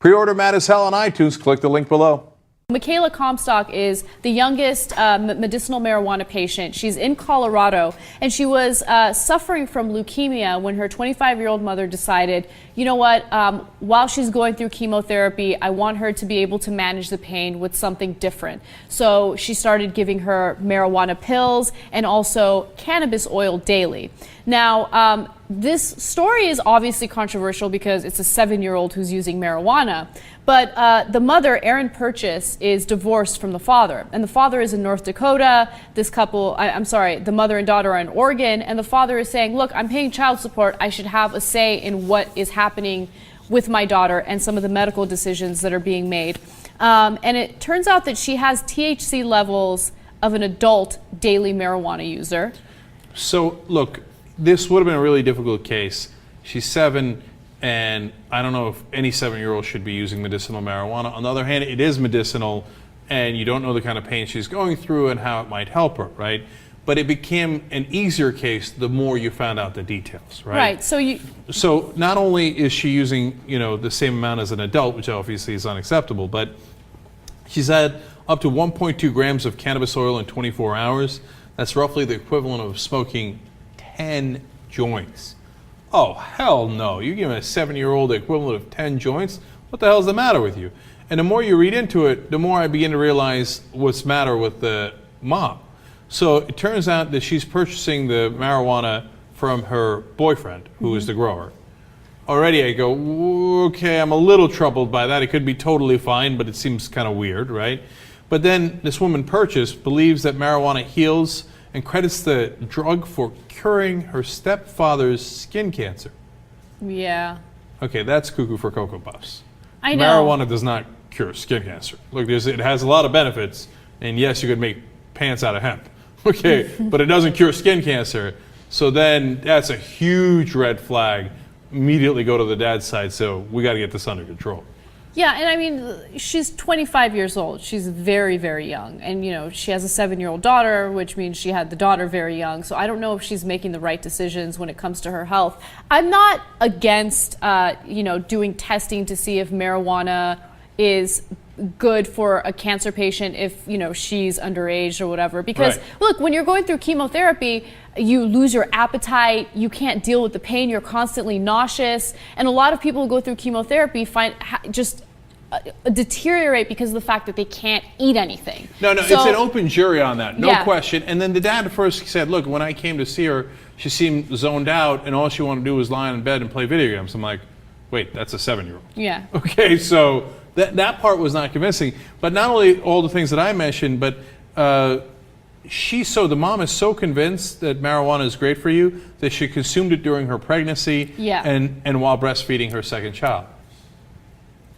Pre-order Mad as Hell on iTunes. Click the link below. Michaela Comstock is the youngest medicinal marijuana patient. She's in Colorado, and she was suffering from leukemia when her 25-year-old mother decided, you know what, while she's going through chemotherapy, I want her to be able to manage the pain with something different. So she started giving her marijuana pills and also cannabis oil daily. Now, this story is obviously controversial because it's a 7-year-old who's using marijuana. But the mother, Erin Purchase, is divorced from the father. And the father is in North Dakota. This couple, the mother and daughter are in Oregon. And the father is saying, look, I'm paying child support. I should have a say in what is happening with my daughter and some of the medical decisions that are being made. And it turns out that she has THC levels of an adult daily marijuana user. So, look, this would have been a really difficult case. She's 7. And I don't know if any 7-year-old should be using medicinal marijuana. On the other hand, it is medicinal, and you don't know the kind of pain she's going through and how it might help her, right? But it became an easier case the more you found out the details, right? Right. So not only is she using, the same amount as an adult, which obviously is unacceptable, but she's had up to 1.2 grams of cannabis oil in 24 hours. That's roughly the equivalent of smoking 10 joints. Oh, hell no. You're giving a 7-year-old the equivalent of 10 joints? What the hell's the matter with you? And the more you read into it, the more I begin to realize what's the matter with the mom. So it turns out that she's purchasing the marijuana from her boyfriend, who is the grower. Already I go, okay, I'm a little troubled by that. It could be totally fine, but it seems kind of weird, right? But then this woman, Purchase, believes that marijuana heals and credits the drug for curing her stepfather's skin cancer. Yeah. Okay, that's cuckoo for Cocoa Puffs. I know. Marijuana does not cure skin cancer. Look, it has a lot of benefits, and yes, you could make pants out of hemp. Okay, but it doesn't cure skin cancer. So then that's a huge red flag. Immediately go to the dad's side, so we got to get this under control. Yeah, and I mean, she's 25 years old. She's very, very young. And, she has a 7-year-old daughter, which means she had the daughter very young. So I don't know if she's making the right decisions when it comes to her health. I'm not against, doing testing to see if marijuana is good for a cancer patient if, she's underage or whatever. Because, Look, when you're going through chemotherapy, you lose your appetite, you can't deal with the pain, you're constantly nauseous. And a lot of people who go through chemotherapy deteriorate because of the fact that they can't eat anything. No, it's an open jury on that, no question. And then the dad first said, look, when I came to see her, she seemed zoned out and all she wanted to do was lie in bed and play video games. I'm like, wait, that's a 7-year-old. Yeah. Okay, so that part was not convincing. But not only all the things that I mentioned, but the mom is so convinced that marijuana is great for you that she consumed it during her pregnancy and while breastfeeding her second child.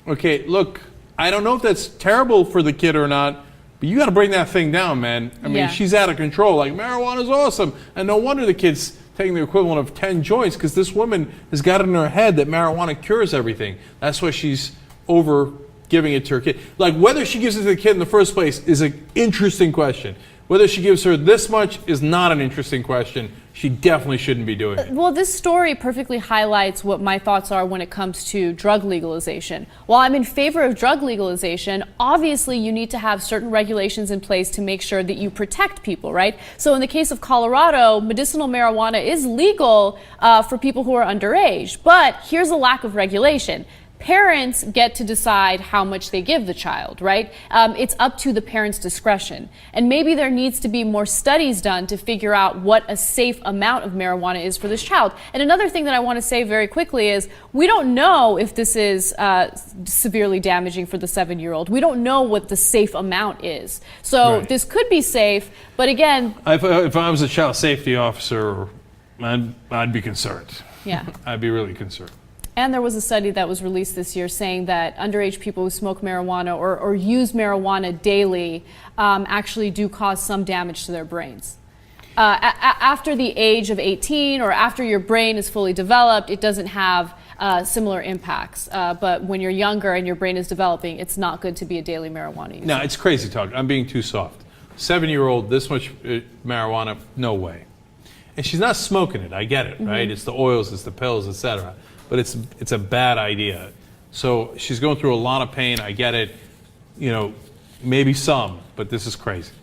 Okay, look, I don't know if that's terrible for the kid or not, but you got to bring that thing down, man. I mean, she's out of control. Like, marijuana's awesome. And no wonder the kid's taking the equivalent of 10 joints, because this woman has got it in her head that marijuana cures everything. That's why she's over giving it to her kid. Like, whether she gives it to the kid in the first place is an interesting question. Whether she gives her this much is not an interesting question. She definitely shouldn't be doing it. Well, this story perfectly highlights what my thoughts are when it comes to drug legalization. While I'm in favor of drug legalization, obviously you need to have certain regulations in place to make sure that you protect people, right? So in the case of Colorado, medicinal marijuana is legal for people who are underage, but here's a lack of regulation. Parents get to decide how much they give the child, right? It's up to the parent's discretion. And maybe there needs to be more studies done to figure out what a safe amount of marijuana is for this child. And another thing that I want to say very quickly is we don't know if this is severely damaging for the 7-year-old. We don't know what the safe amount is. So this could be safe, but again... If I was a child safety officer, I'd be concerned. Yeah. I'd be really concerned. And there was a study that was released this year saying that underage people who smoke marijuana or use marijuana daily actually do cause some damage to their brains. After the age of 18 or after your brain is fully developed, it doesn't have similar impacts. But when you're younger and your brain is developing, it's not good to be a daily marijuana user. No, it's crazy talk. I'm being too soft. 7-year-old, this much marijuana, no way. And she's not smoking it, I get it, right? It's the oils, it's the pills, etc. But it's a bad idea. So she's going through a lot of pain. I get it. You know, maybe some, but this is crazy.